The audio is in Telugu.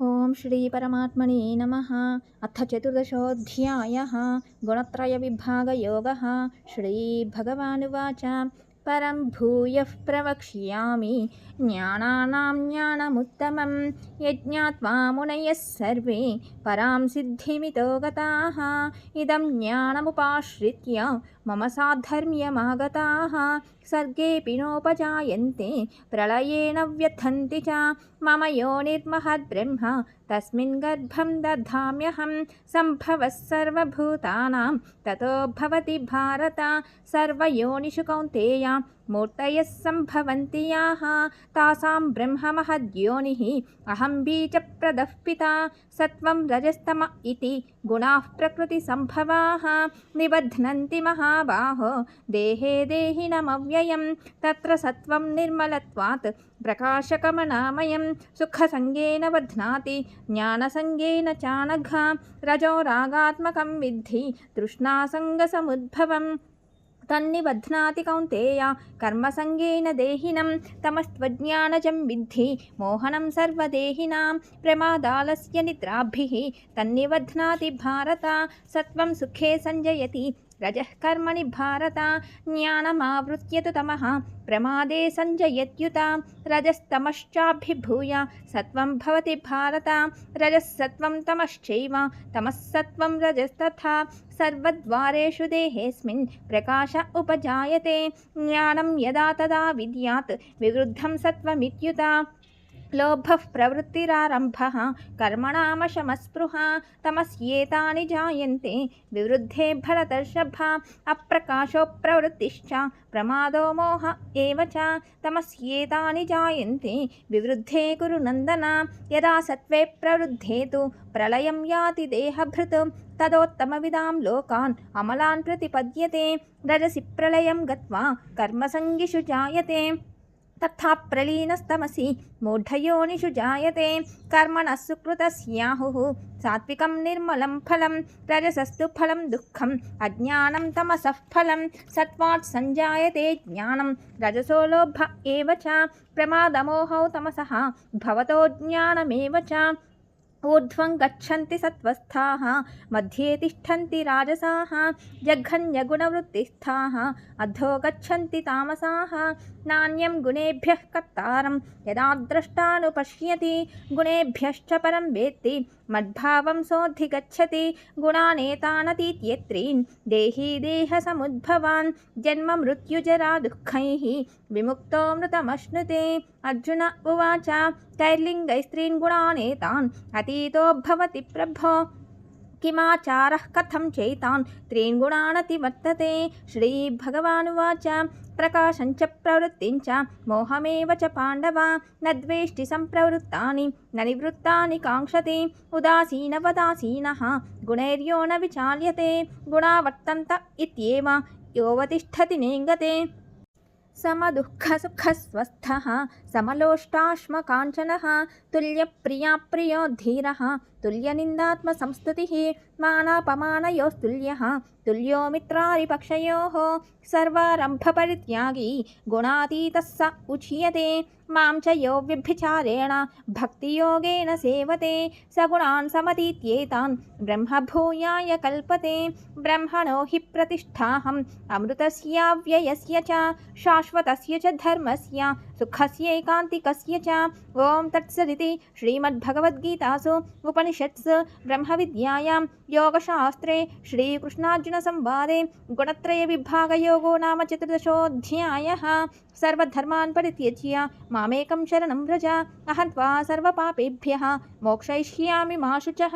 ఓం శ్రీ పరమాత్మనే నమః. అథ చతుర్దశోऽధ్యాయः. గుణత్రయవిభాగయోగः. శ్రీభగవానువాచ పరం భూయః ప్రవక్ష్యామి జ్ఞానానాం జ్ఞానముత్తమం యజ్ఞాత్వా మునయః సర్వే పరాం సిద్ధిమితో గతాః ఇదం జ్ఞానముపాశ్రిత్య మమ సాధర్మ్యమాగతాః సర్గేऽపి నోపజాయంతే ప్రళయేన వ్యథంతి చ మమ యోనిర్మహద్బ్రహ్మ తస్మిన్ గర్భం దధామ్యహం సంభవః సర్వభూతానాం తతో భవతి భారత సర్వయోనిషు కౌంతేయ మూర్తయః సంభవంతి యాః తాసాం బ్రహ్మ మహద్యోనిః అహం బీజప్రదః పితా సత్వం రజస్తమ ఇతి గుణాః ప్రకృతి సంభవాః నిబధ్నంతి మహాబాహో దేహే దేహినమవ్యయం తత్ర సత్వం నిర్మలత్వాత్ ప్రకాశకమనామయం సుఖసంగేన బధ్నాతి జ్ఞానసంగేన చానఘ రజో రాగాత్మకం విద్ధి తృష్ణాసంగసముద్భవం తన్నిబధ్నాతి కౌంతేయ కర్మసంగేన దేహినం తమస్త్వజ్ఞానజం విద్ధి మోహనం సర్వదేహినాం ప్రమాదాలస్య నిద్రాభిః తన్నిబధ్నాతి భారత సత్వం సుఖే సంజయతి రజః కర్మణి భారత జ్ఞానమావృత్య తు తమః ప్రమాదే సంజయత్యుత రజస్తమశ్చాభిభూయ సత్వం భవతి భారత రజः సత్వం తమశ్చైవ తమः సత్వం రజస్తథా సర్వద్వారేషు దేహేస్మిన్ ప్రకాశ ఉపజాయతే జ్ఞానం యదా తదా విద్యాత్ వివృద్ధం సత్వమిత్యుత లోభః ప్రవృత్తిరారంభః కర్మణామశమస్పృహ తమస్యేతాని జాయంతే వివృద్ధే భరతర్షభ అప్రకాశో ప్రవృత్తిశ్చ ప్రమాదో మోహ ఏవ చ తమస్యేతాని జాయంతే వివృద్ధే కురు నందన యదా సత్వే ప్రవృద్ధే తు ప్రళయం యాతి దేహభృత్ తదోత్తమవిదాం లోకాన్ అమలాన్ ప్రతిపద్యతే రజసి ప్రళయం గత్వా కర్మసంగిషు జాయతే తథా ప్రలీనస్తమసి మూఢయోనిషు జాయతే కర్మణః సుకృతస్యాహుః సాత్వికం నిర్మలం ఫలం రజసస్తు ఫలం దుఃఖం అజ్ఞానం తమసః ఫలం సత్వాత్ సంజాయతే జ్ఞానం రజసో లోభ ఏవ చ ప్రమాదమోహౌ తమసః భవతో జ్ఞానమేవ చ ఊర్ధ్వం గచ్చంతి సత్వస్థాః మధ్యే తిష్టంతి రాజసాః జఘన్యగుణవృత్తిస్థాః అధో గచ్చంతి తామసాః నాణ్యం గుణేభ్యః కర్తారం యదా ద్రష్టానుపశ్యతి గుణేభ్యశ్చ పరం వేత్తి మద్భావం సోऽధిగచ్చతి గుణానేతానతీత్యేత్రీన్ దేహీ దేహసముద్భవాన్ జన్మ మృత్యుజరా దుఃఖైః విముక్తో మృతమశ్నుతే అర్జున ఉవాచ తైర్లింగైస్త్రీన్ గుణానేతాన్ అతీతో భవతి ప్రభో కిమాచారః కథం చైతాన్ త్రీన్ గుణానతివర్తతే శ్రీభగవానువాచ ప్రకాశంచ ప్రవృత్తించ మోహమేవ చ పాండవ నద్వేష్టి సంప్రవృత్తాని న నివృత్తాని కాంక్షతి ఉదాసీనవదాసీనః గుణైర్యో న విచాల్యతే గుణా వర్తంత ఇత్యేవ యోవతిష్ఠతి నేంగతే సమదుఃఖసుఖస్वस्थः సమలోష్టాశ్మకాంచనः తుల్యప్రియాప్రియో ధీరः తుల్యనిందాత్మసంస్తుతిः మానాపమానయోస్తుల్యः తుల్యో మిత్రారిపక్షయోः సర్వారంభపరిత్యాగి గుణాతీతः స ఉచ్యతే మాం చ యో వ్యభిచారేణ భక్తియోగేన సేవతే సగుణాన్ సమతీత్యేతాన్ బ్రహ్మభూయాయ కల్పతే బ్రహ్మణో హి ప్రతిష్ఠాహం అమృతస్యావ్యయస్య చ శాశ్వతస్య చ ధర్మస్య సుఖస్యైకాంతికస్య చ ఓం తత్సదితి శ్రీమద్భగవద్గీతాసు ఉపనిషత్సు బ్రహ్మవిద్యాయాం యోగశాస్త్రే శ్రీకృష్ణార్జున సంవాదే గుణత్రయవిభాగయోగో నామ చతుర్దశోऽధ్యాయः సర్వధర్మాన్ పరిత్యజ్య మామేకం శరణం వ్రజ అహం త్వా సర్వపాపేభ్యః మోక్షయిష్యామి మా శుచః.